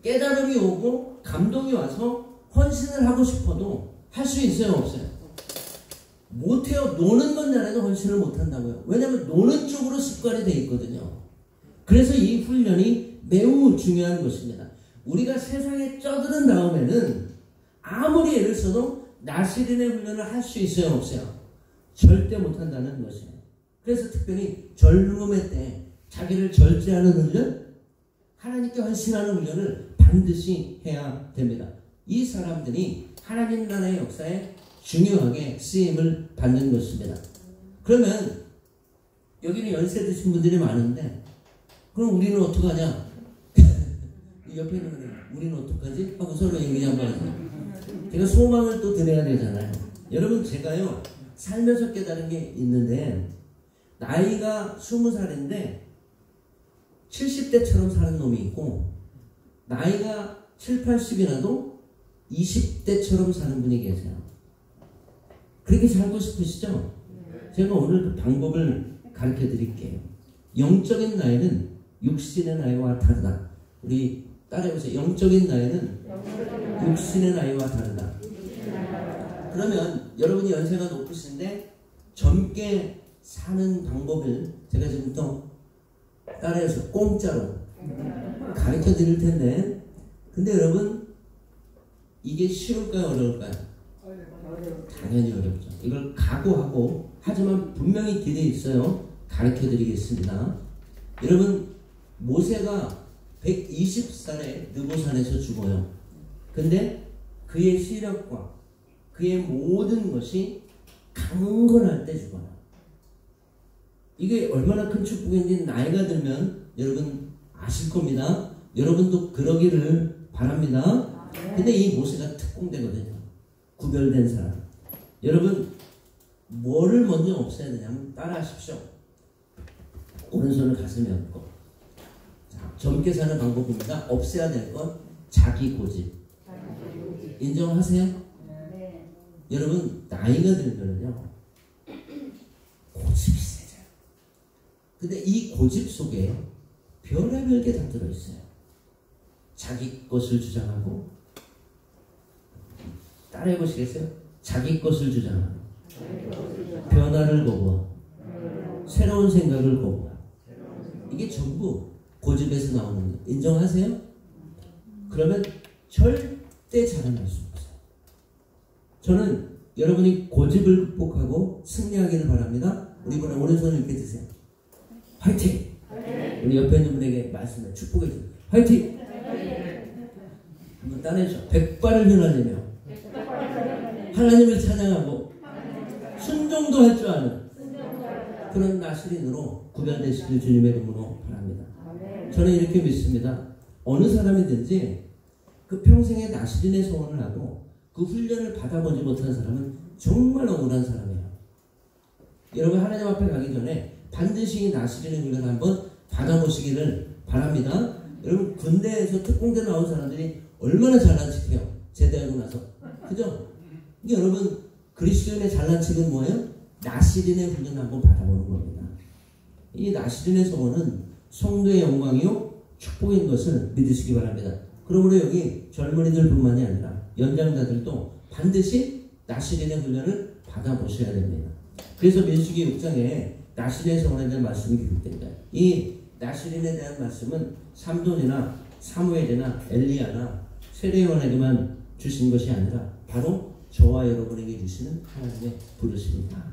깨달음이 오고 감동이 와서 헌신을 하고 싶어도 할 수 있어요, 없어요? 못해요. 노는 건 잘해도 헌신을 못한다고요. 왜냐하면 노는 쪽으로 습관이 돼 있거든요. 그래서 이 훈련이 매우 중요한 것입니다. 우리가 세상에 쩌드른 다음에는 아무리 애를 써도 나시린의 훈련을 할 수 있어요, 없어요? 절대 못한다는 것이에요. 그래서 특별히 젊음의 때 자기를 절제하는 훈련, 하나님께 헌신하는 훈련을 반드시 해야 됩니다. 이 사람들이 하나님 나라의 역사에 중요하게 쓰임을 받는 것입니다. 그러면 여기는 연세 드신 분들이 많은데 그럼 우리는 어떡하냐? 옆에 있는 분들 우리는 어떡하지? 하고 서로 얘기 한번 하죠. 제가 소망을 또 드려야 되잖아요. 여러분 제가요 살면서 깨달은 게 있는데 나이가 20살인데 70대처럼 사는 놈이 있고 나이가 7, 80이라도 20대처럼 사는 분이 계세요. 그렇게 살고 싶으시죠? 제가 오늘 그 방법을 가르쳐 드릴게요. 영적인 나이는 육신의 나이와 다르다. 우리 따라해보세요. 영적인 나이는 육신의 나이와 다르다. 그러면 여러분이 연세가 높으신데 젊게 사는 방법을 제가 지금부터 따라해서 공짜로 가르쳐 드릴 텐데 근데 여러분 이게 쉬울까요? 어려울까요? 당연히 어렵죠. 이걸 각오하고 하지만 분명히 길이 있어요. 가르쳐 드리겠습니다. 여러분 모세가 120살에 느보산에서 죽어요. 근데 그의 시력과 그의 모든 것이 강건할 때 죽어요. 이게 얼마나 큰 축복인지 나이가 들면 여러분 아실 겁니다. 여러분도 그러기를 바랍니다. 근데 이 모세가 특공대거든요. 구별된 사람. 여러분 뭐를 먼저 없애야 되냐면 따라하십시오. 오른손을 가슴에 얹고 자, 젊게 사는 방법입니다. 없애야 될 건 자기 고집. 인정하세요? 네. 여러분 나이가 들면요 고집이 세져요. 근데 이 고집 속에 별의별 게 다 들어있어요. 자기 것을 주장하고 따라해 보시겠어요? 자기 것을 주장하고 변화를 거부하고 새로운 생각을 거부하고 이게 전부 고집에서 나오는 거예요. 인정하세요? 그러면 절대 자랑할 수 없어요. 저는 여러분이 고집을 극복하고 승리하기를 바랍니다. 우리 분은 오른손을 이렇게 드세요. 화이팅! 우리 옆에 있는 분에게 말씀해 축복해 주세요. 화이팅! 한번 따라해주세요. 백발을 휘날리며 하나님을 찬양하고 순종도 할 줄 아는 그런 나시린으로 구별되시길 주님의 이름으로 바랍니다. 저는 이렇게 믿습니다. 어느 사람이든지 그 평생에 나시린의 소원을 하고 그 훈련을 받아보지 못한 사람은 정말 억울한 사람이에요. 여러분 하나님 앞에 가기 전에 반드시 이 나시린의 훈련을 한번 받아보시기를 바랍니다. 여러분 군대에서 특공대 나온 사람들이 얼마나 잘난 척해요. 제대하고 나서. 그죠? 이게 여러분 그리스도인의 잘난 척은 뭐예요? 나시린의 훈련을 한번 받아보는 겁니다. 이 나시린의 소원은 성도의 영광이요 축복인 것을 믿으시기 바랍니다. 그러므로 여기 젊은이들 뿐만이 아니라 연장자들도 반드시 나시린의 훈련을 받아보셔야 됩니다. 그래서 민수기 6장에 나시린의 소원에 대한 말씀이 기록됩니다. 이 나시린에 대한 말씀은 삼돈이나 사무엘이나 엘리야나 세례요한에게만 주신 것이 아니라 바로 저와 여러분에게 주시는 하나님의 부르심입니다.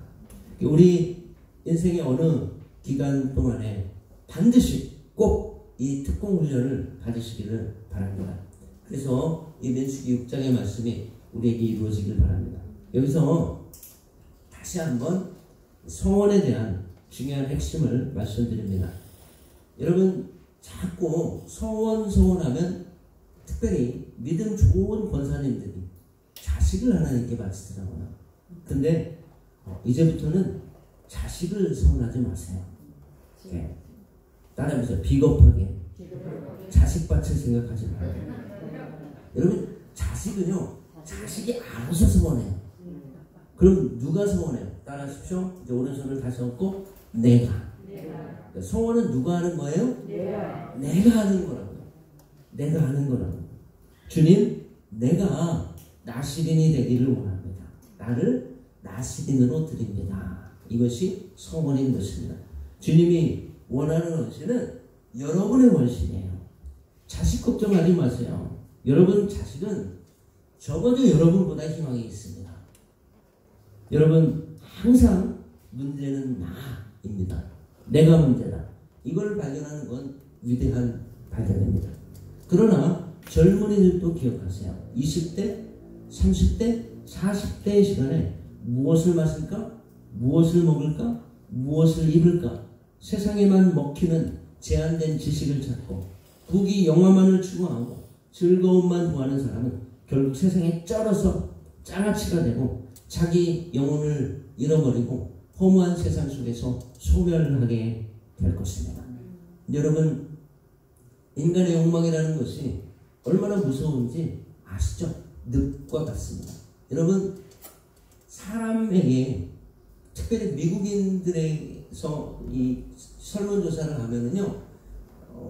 우리 인생의 어느 기간 동안에 반드시 꼭 이 특공 훈련을 받으시기를 바랍니다. 그래서 이 민수기 6장의 말씀이 우리에게 이루어지길 바랍니다. 여기서 다시 한번 서원에 대한 중요한 핵심을 말씀드립니다. 여러분 자꾸 서원하면 특별히 믿음 좋은 권사님들이 자식을 하나님께 바치더라고요. 근데 이제부터는 자식을 서원하지 마세요. 네. 따라해보세요. 비겁하게 자식 바칠 생각하지 마세요. 여러분 자식은요, 자식이 알아서 서원해요. 그럼 누가 서원해요? 따라하십시오. 이제 오른손을 다시 얹고 내가. 서원은 누가 하는 거예요? 내가 하는 거라고요. 내가 하는 거라고요. 주님, 내가 나시린이 되기를 원합니다. 나를 나시린으로 드립니다. 이것이 서원인 것입니다. 주님이 원하는 원신은 여러분의 원신이에요. 자식 걱정하지 마세요. 여러분 자식은 적어도 여러분보다 희망이 있습니다. 여러분 항상 문제는 나입니다. 내가 문제다. 이걸 발견하는 건 위대한 발견입니다. 그러나 젊은이들도 기억하세요. 20대, 30대, 40대의 시간에 무엇을 마실까? 무엇을 먹을까? 무엇을 입을까? 세상에만 먹히는 제한된 지식을 찾고 부귀 영화만을 추구하고 즐거움만 구하는 사람은 결국 세상에 쩔어서 장아찌가 되고 자기 영혼을 잃어버리고 허무한 세상 속에서 소멸하게 될 것입니다. 여러분, 인간의 욕망이라는 것이 얼마나 무서운지 아시죠? 늪과 같습니다. 여러분, 사람에게 특별히 미국인들에서 이 설문조사를 하면은요,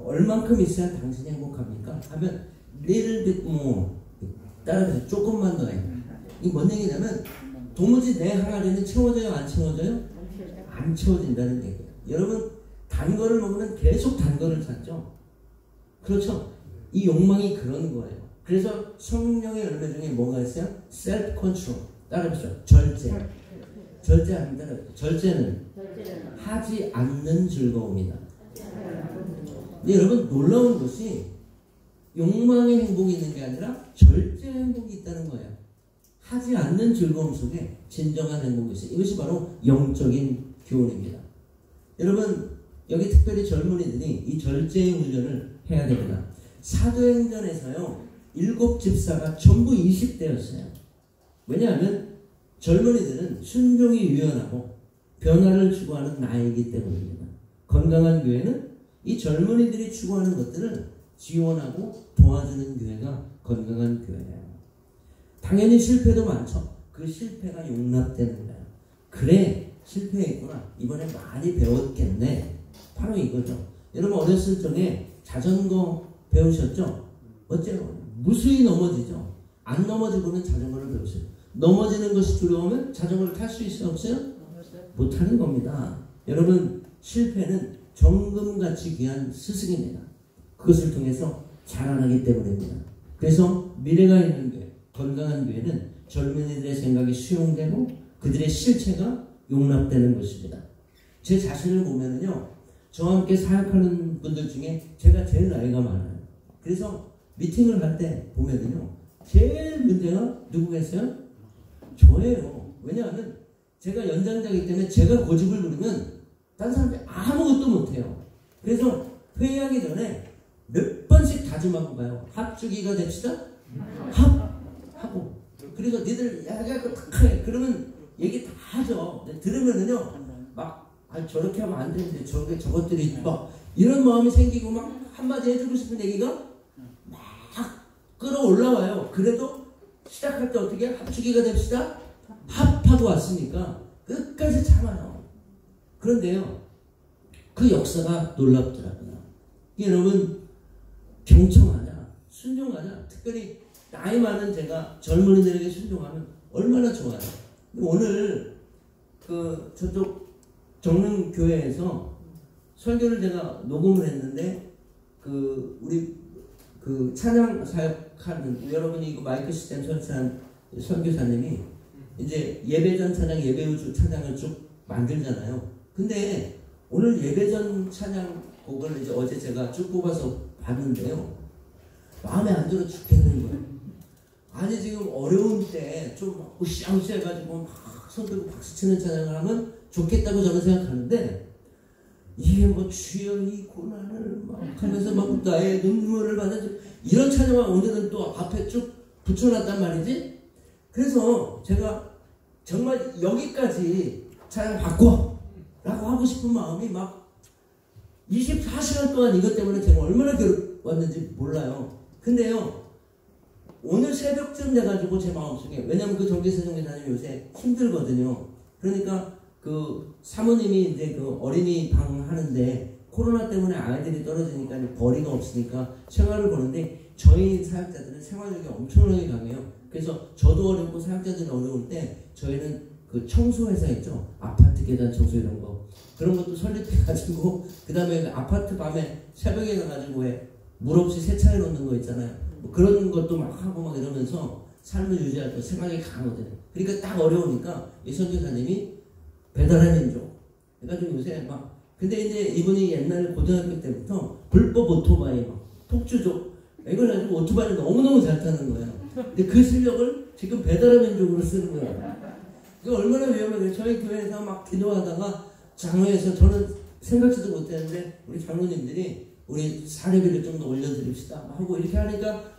얼만큼 있어야 당신이 행복합니까? 하면 little bit more, 따라서 조금만 더 해. 이게 뭔 얘기냐면 도무지 내 항아리는 채워져요? 안 채워져요? 안 채워진다는 얘기예요. 여러분, 단 거를 먹으면 계속 단 거를 찾죠? 그렇죠? 이 욕망이 그런 거예요. 그래서 성령의 열매 중에 뭐가 있어요? self control. 따라해보세요. 절제. 절제합니다. 절제는 하지 않는 즐거움이다. 근데 여러분, 놀라운 것이 욕망의 행복이 있는 게 아니라 절제의 행복이 있다는 거예요. 하지 않는 즐거움 속에 진정한 행복이 있어요. 이것이 바로 영적인 교훈입니다. 여러분, 여기 특별히 젊은이들이 이 절제의 훈련을 해야 됩니다. 사도행전에서요, 7 집사가 전부 20대였어요. 왜냐하면 젊은이들은 순종이 유연하고 변화를 추구하는 나이기 때문입니다. 건강한 교회는 이 젊은이들이 추구하는 것들을 지원하고 도와주는 교회가 건강한 교회예요. 당연히 실패도 많죠. 그 실패가 용납되는 거예요. 그래, 실패했구나. 이번에 많이 배웠겠네. 바로 이거죠. 여러분, 어렸을 적에 자전거 배우셨죠? 어째요? 무수히 넘어지죠. 안 넘어지고는 자전거를 배우세요. 넘어지는 것이 두려우면 자전거를 탈 수 있어요? 없어요? 못하는 겁니다. 여러분, 실패는 정금같이 귀한 스승입니다. 그것을 통해서 자라나기 때문입니다. 그래서 미래가 있는 교회, 건강한 교회는 젊은이들의 생각이 수용되고 그들의 실체가 용납되는 것입니다. 제 자신을 보면은요, 저와 함께 사역하는 분들 중에 제가 제일 나이가 많아요. 그래서 미팅을 할 때 보면은요, 제일 문제가 누구겠어요? 저예요. 왜냐하면 제가 연장자이기 때문에 제가 고집을 부리면 다른 사람들이 아무것도 못해요. 그래서 회의하기 전에 몇 번씩 다짐하고 가요. 합주기가 됩시다. 하고. 그래서 니들 야야고 탁 해. 그러면 얘기 다 하죠. 들으면은요, 막 저렇게 하면 안 되는데 저것들이 막 이런 마음이 생기고 막 한마디 해주고 싶은 얘기가 막 끌어올라와요. 그래도 시작할 때 어떻게 합주기가 됩시다. 합하고 왔으니까 끝까지 참아요. 그런데요, 그 역사가 놀랍더라고요. 여러분, 경청하자, 순종하자. 특별히 나이 많은 제가 젊은이들에게 순종하면 얼마나 좋아요. 오늘 저쪽 정릉교회에서 설교를 제가 녹음을 했는데 우리 찬양 사역하는 여러분이 이거 마이크 시스템 설치한 선교사님이 이제 예배전 찬양, 예배 후 찬양을 쭉 만들잖아요. 근데 오늘 예배전 찬양곡을 이제 어제 제가 쭉 뽑아서 봤는데요. 마음에 안 들어 죽겠는 거예요. 아니 지금 어려운 때 좀 으쌰으쌰 해가지고 막 손 들고 박수 치는 찬양을 하면 좋겠다고 저는 생각하는데 이게 뭐 주여 이 고난을 막 하면서 막 나의 눈물을 받아줘 이런 찬양을 오늘은 또 앞에 쭉 붙여놨단 말이지. 그래서 제가 정말 여기까지 찬양 바꿔 라고 하고 싶은 마음이 막 24시간 동안 이것 때문에 제가 얼마나 괴로웠는지 몰라요. 근데요 오늘 새벽쯤 돼가지고 제 마음속에, 왜냐면 그 정기세 정기사님 요새 힘들거든요. 그러니까 그 사모님이 이제 그 어린이 방 하는데 코로나 때문에 아이들이 떨어지니까 벌이가 없으니까 생활을 보는데 저희 사역자들은 생활력이 엄청나게 강해요. 그래서 저도 어렵고 사역자들이 어려울 때 저희는 그 청소회사 있죠. 아파트 계단 청소 이런 거. 그런 것도 설립해가지고 그 다음에 그 아파트 밤에 새벽에 가가지고 왜 물 없이 세차해 놓는 거 있잖아요. 뭐 그런 것도 막 하고 막 이러면서 삶을 유지할 때 생각이 강하거든요. 그러니까 딱 어려우니까 이 선교사님이 배달의 민족 그래가지고 요새 막 근데 이제 이분이 옛날에 고등학교 때부터 불법 오토바이 막 폭주족 이걸 가지고 오토바이를 너무너무 잘 타는 거예요. 근데 그 실력을 지금 배달의 민족으로 쓰는 거예요. 이거 얼마나 위험해요. 저희 교회에서 막 기도하다가 장로에서 저는 생각지도 못했는데 우리 장로님들이 우리 사례비를 좀 더 올려드립시다 하고 이렇게 하니까